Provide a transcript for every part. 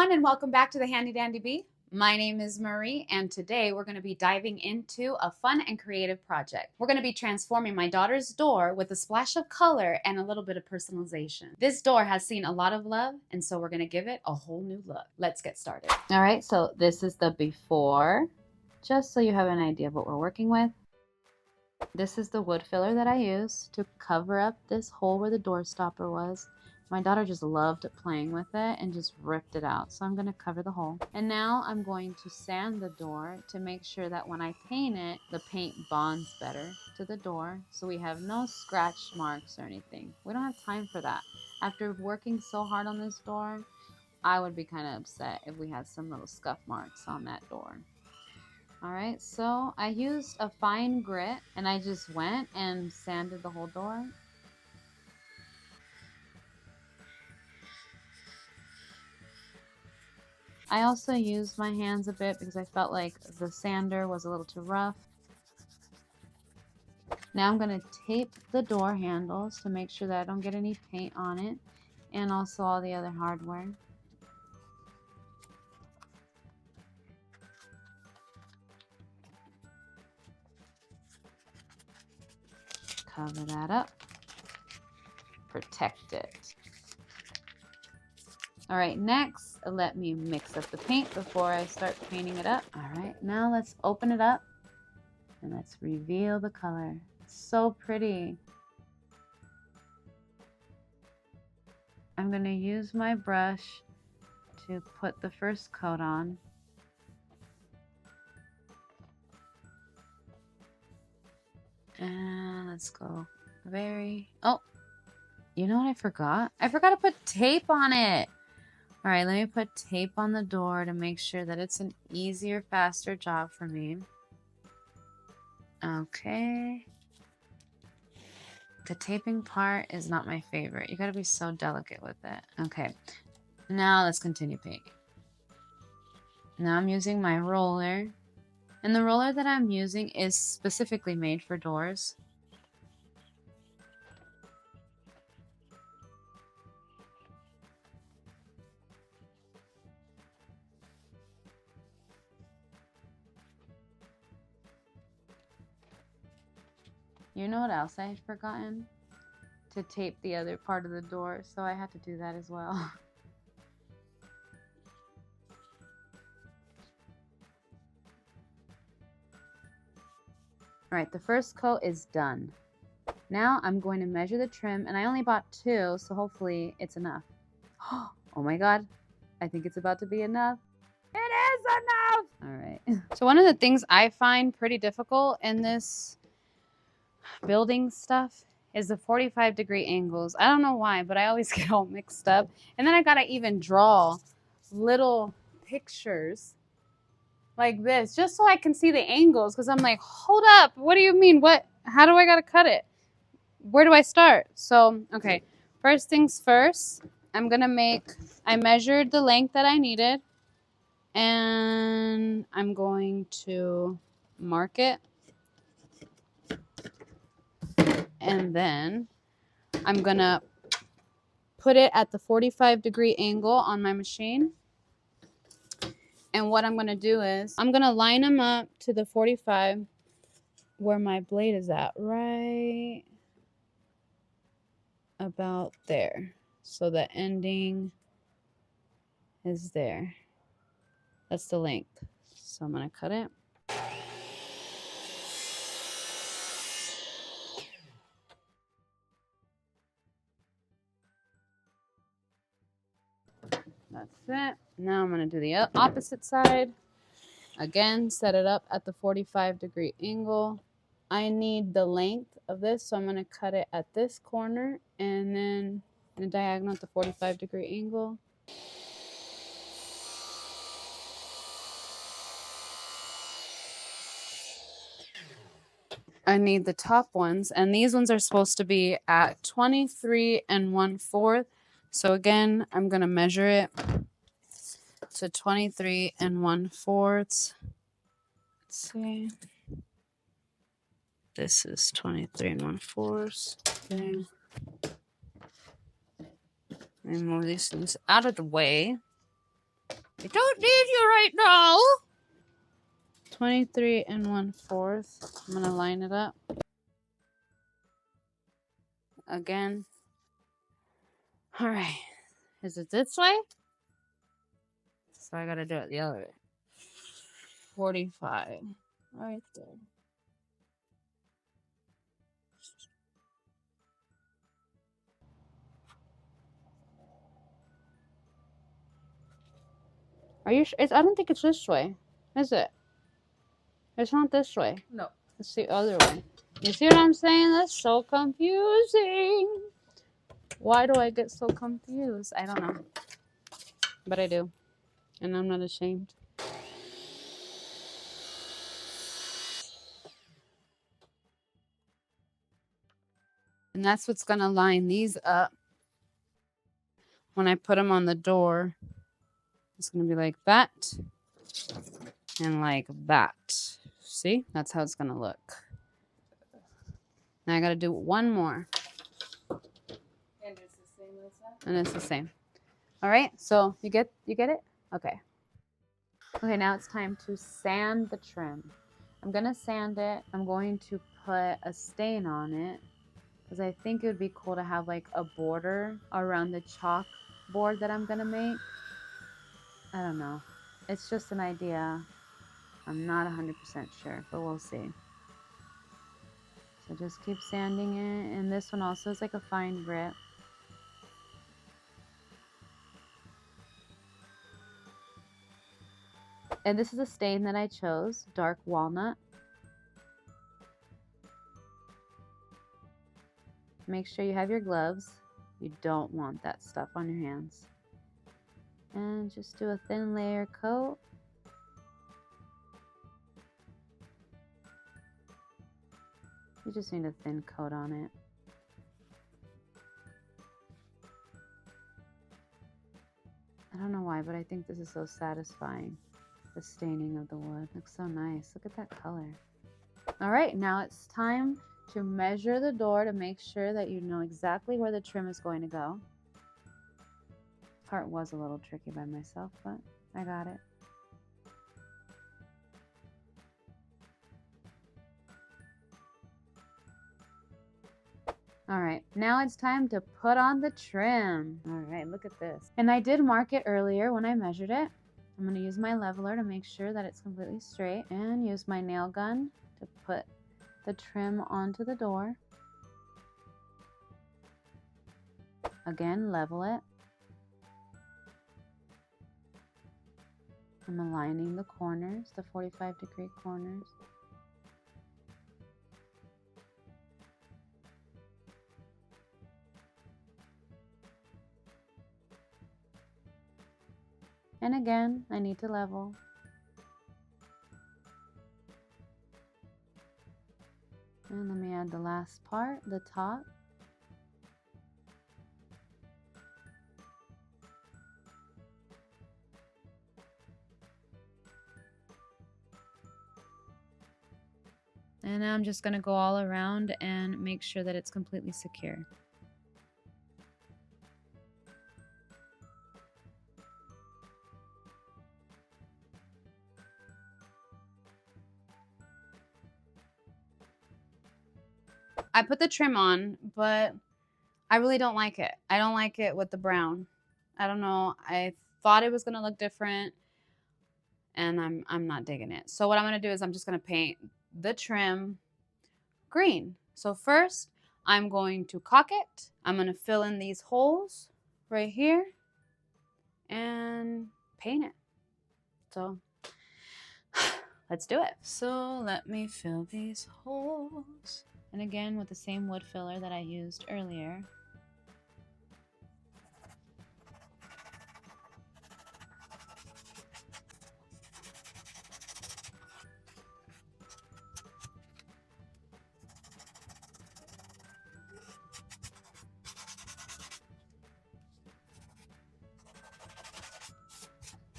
everyone, and welcome back to the Handy Dandy Bee. My name is Marie, and today we're going to be diving into a fun and creative project. We're going to be transforming my daughter's door with a splash of color and a little bit of personalization. This door has seen a lot of love, and so we're going to give it a whole new look. Let's get started. All right, so this is the before, just so you have an idea of what we're working with. This is the wood filler that I used to cover up this hole where the door stopper was. My daughter just loved playing with it and just ripped it out. So I'm going to cover the hole. And now I'm going to sand the door to make sure that when I paint it, the paint bonds better to the door. So we have no scratch marks or anything. We don't have time for that. After working so hard on this door, I would be kind of upset if we had some little scuff marks on that door. Alright, so I used a fine grit and I just went and sanded the whole door. I also used my hands a bit because I felt like the sander was a little too rough. Now I'm going to tape the door handles to make sure that I don't get any paint on it, and also all the other hardware. Cover that up. Protect it. Alright, next, let me mix up the paint before I start painting it up. Alright, now let's open it up and let's reveal the color. It's so pretty. I'm going to use my brush to put the first coat on. And let's go Oh, you know what I forgot? I forgot to put tape on it. All right, let me put tape on the door to make sure that it's an easier, faster job for me. Okay. The taping part is not my favorite. You gotta be so delicate with it. Okay, now let's continue painting. Now I'm using my roller. And the roller that I'm using is specifically made for doors. You know what else I had forgotten? To tape the other part of the door, so I had to do that as well. Alright, the first coat is done. Now I'm going to measure the trim, and I only bought 2, so hopefully it's enough. Oh my god, I think it's about to be enough. It is enough! Alright. So one of the things I find pretty difficult in this building stuff is the 45-degree angles. I don't know why, but I always get all mixed up. And then I gotta even draw little pictures like this just so I can see the angles, because I'm like, hold up, what do you mean? How do I gotta cut it? Where do I start? So, okay, first things first, I measured the length that I needed, and I'm going to mark it. And then I'm gonna put it at the 45-degree angle on my machine. And what I'm gonna do is I'm gonna line them up to the 45 where my blade is at, right about there. So the ending is there. That's the length. So I'm gonna cut it. That's it. Now I'm going to do the opposite side. Again, set it up at the 45-degree angle. I need the length of this, so I'm going to cut it at this corner and then in a diagonal at the 45-degree angle. I need the top ones, and these ones are supposed to be at 23 1/4. So again, I'm going to measure it to 23 1/4. Let's see. This is 23 1/4. Okay. Let me move these things out of the way. I don't need you right now. 23 1/4. I'm gonna line it up. Again. All right. Is it this way? So I gotta do it the other way. 45. Right there. Are you sure? I don't think it's this way. Is it? It's not this way. No. It's the other way. You see what I'm saying? That's so confusing. Why do I get so confused? I don't know. But I do. And I'm not ashamed. And that's what's going to line these up. When I put them on the door, it's going to be like that. And like that. See? That's how it's going to look. Now I got to do one more. And it's the same as that? And it's the same. All right. So you get it? Okay. Okay, now it's time to sand the trim. I'm going to sand it. I'm going to put a stain on it because I think it would be cool to have like a border around the chalkboard that I'm going to make. I don't know. It's just an idea. I'm not 100% sure, but we'll see. So just keep sanding it. And this one also is like a fine grip. And this is a stain that I chose, dark walnut. Make sure you have your gloves. You don't want that stuff on your hands. And just do a thin layer coat. You just need a thin coat on it. I don't know why, but I think this is so satisfying. The staining of the wood looks so nice. Look at that color. All right, now it's time to measure the door to make sure that you know exactly where the trim is going to go. Part was a little tricky by myself, but I got it. All right, now it's time to put on the trim. All right, look at this. And I did mark it earlier when I measured it. I'm going to use my leveler to make sure that it's completely straight and use my nail gun to put the trim onto the door. Again, level it. I'm aligning the corners, the 45-degree corners. And again, I need to level. And let me add the last part, the top. And now I'm just going to go all around and make sure that it's completely secure. I put the trim on, but I really don't like it. I don't like it with the brown. I don't know. I thought it was going to look different, and I'm not digging it. So what I'm going to do is I'm just going to paint the trim green. So first, I'm going to caulk it. I'm going to fill in these holes right here and paint it. So let's do it. So let me fill these holes. And again, with the same wood filler that I used earlier.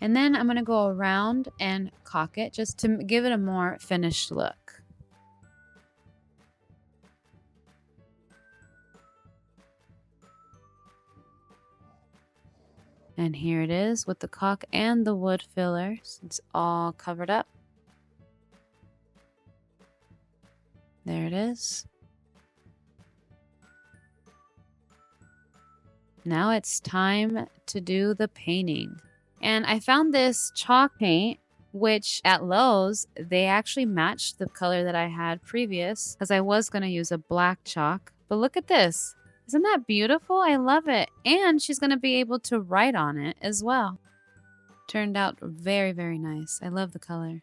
And then I'm going to go around and caulk it just to give it a more finished look. And here it is with the caulk and the wood fillers. It's all covered up. There it is. Now it's time to do the painting. And I found this chalk paint, which at Lowe's, they actually matched the color that I had previous because I was going to use a black chalk. But look at this. Isn't that beautiful? I love it. And she's going to be able to write on it as well. Turned out very, very nice. I love the color.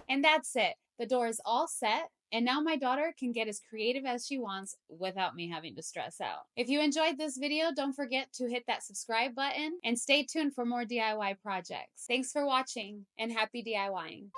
And that's it. The door is all set. And now my daughter can get as creative as she wants without me having to stress out. If you enjoyed this video, don't forget to hit that subscribe button and stay tuned for more DIY projects. Thanks for watching and happy DIYing.